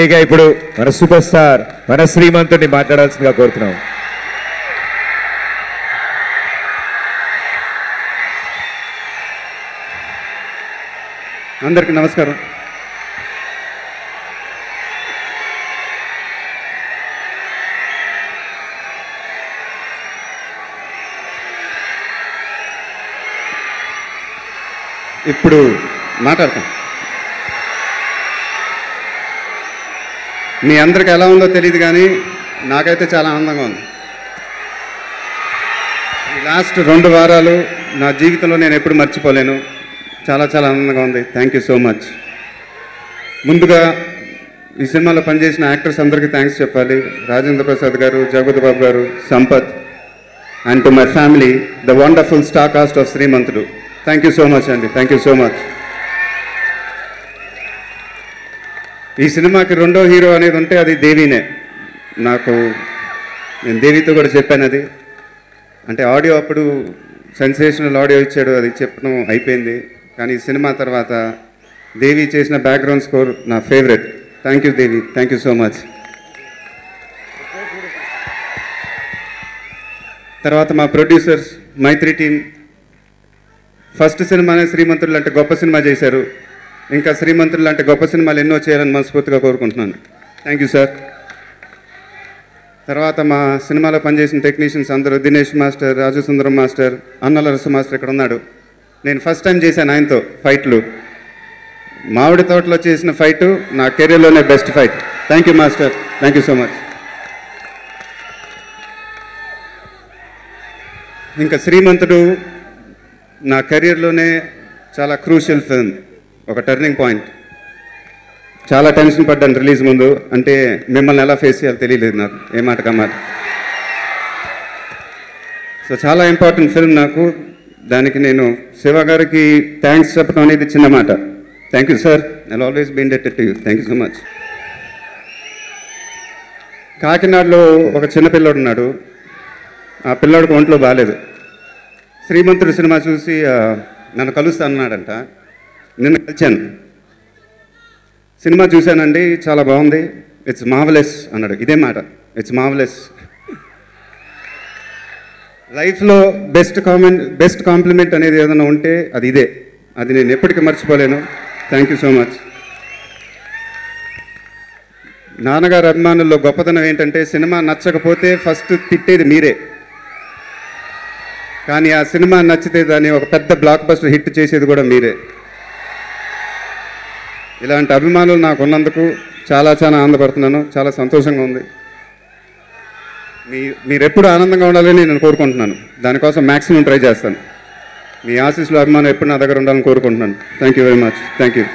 ఇప్పుడు మన super star మన శ్రీమంతుడిని మాట్లాడాల్సిందిగా కోరుతున్నాం. అందరికీ నమస్కారం. ఇప్పుడు మాట్లాడతాం. మీ అందరికి ఎలా ఉందో తెలియదు కానీ నాకైతే చాలా ఆనందంగా ఉంది. ఈ లాస్ట్ 2 వారాలు నా జీవితంలో నేను ఎప్పుడు మర్చిపోలేను. చాలా చాలా ఆనందంగా ఉంది. Thank you so much. ముందుగా ఈ సినిమాలో పనిచేసిన యాక్టర్స్ అందరికీ థ్యాంక్స్ చెప్పాలి. రాజేంద్ర ప్రసాద్ గారు, జగపతి బాబు గారు, Sampath, and to my family, the wonderful star cast of Srimanthudu. Thank you so much అండి. Thank you so much. ఈ సినిమాకి 2వ హీరో అనేది ఉంటే అది దేవినే. నేను దేవితో కూడా చెప్పాను. అది అంటే ఆడియో అప్పుడు సెన్సేషనల్ ఆడియో ఇచ్చాడు, అది చెప్పడం అయిపోయింది. కానీ ఈ సినిమా తర్వాత దేవి చేసిన బ్యాక్గ్రౌండ్ స్కోర్ నా favourite. Thank you Devi, thank you so much. తర్వాత మా ప్రొడ్యూసర్స్, మైత్రి టీం, ఫస్ట్ సినిమానే శ్రీమంతుడు లాంటి గొప్ప సినిమా చేశారు. ఇంకా శ్రీమంతుడు లాంటి గొప్ప సినిమాలు ఎన్నో చేయాలని మనస్ఫూర్తిగా కోరుకుంటున్నాను. Thank you sir. తర్వాత మా సినిమాలో పనిచేసిన టెక్నీషియన్స్ అందరూ, దినేష్ మాస్టర్, రాజు సుందరం మాస్టర్, అన్నలరసు మాస్టర్ ఇక్కడ ఉన్నాడు. నేను ఫస్ట్ టైం చేశాను ఆయనతో ఫైట్లు. మామిడి తోటలో చేసిన ఫైటు నా కెరీర్లోనే best fight. Thank you master, thank you so much. ఇంకా శ్రీమంతుడు నా కెరీర్లోనే చాలా క్రూషియల్ ఫిల్మ్, ఒక టర్నింగ్ పాయింట్. చాలా టెన్షన్ పడ్డాను రిలీజ్ ముందు. అంటే మిమ్మల్ని ఎలా ఫేస్ చేయాలో తెలియలేదు నాకు, ఏ మాట కమాట. సో చాలా ఇంపార్టెంట్ ఫిల్మ్ నాకు. దానికి నేను శివ గారికి థ్యాంక్స్ చెప్పడం అనేది చిన్న మాట. Thank you sir, I always be indebted to you. Thank you so much. కాకినాడలో ఒక చిన్న పిల్లోడు ఉన్నాడు. ఆ పిల్లోడికి ఒంట్లో బాగాలేదు. శ్రీమంతుడు సినిమా చూసి నన్ను కలుస్తానన్నాడంట. నిన్న కలిశాను. సినిమా చూశానండి, చాలా బాగుంది, ఇట్స్ మార్వెలస్ అన్నాడు. ఇదే మాట, ఇట్స్ మార్వెలస్. లైఫ్లో బెస్ట్ కాంప్లిమెంట్ అనేది ఏదైనా ఉంటే అది ఇదే. అది నేను ఎప్పటికీ మర్చిపోలేను. Thank you so much. నాన్నగారు అభిమానుల్లో గొప్పతనం ఏంటంటే సినిమా నచ్చకపోతే ఫస్ట్ తిట్టేది మీరే, కానీ ఆ సినిమా నచ్చితే దాన్ని ఒక పెద్ద బ్లాక్ బస్టర్ హిట్ చేసేది కూడా మీరే. ఇలాంటి అభిమానులు నాకు ఉన్నందుకు చాలా చాలా ఆనందపడుతున్నాను. చాలా సంతోషంగా ఉంది. మీరెప్పుడు ఆనందంగా ఉండాలని నేను కోరుకుంటున్నాను. దానికోసం మ్యాక్సిమం ట్రై చేస్తాను. మీ ఆశీస్సులు, అభిమానం ఎప్పుడు నా దగ్గర ఉండాలని కోరుకుంటున్నాను. Thank you very much. Thank you.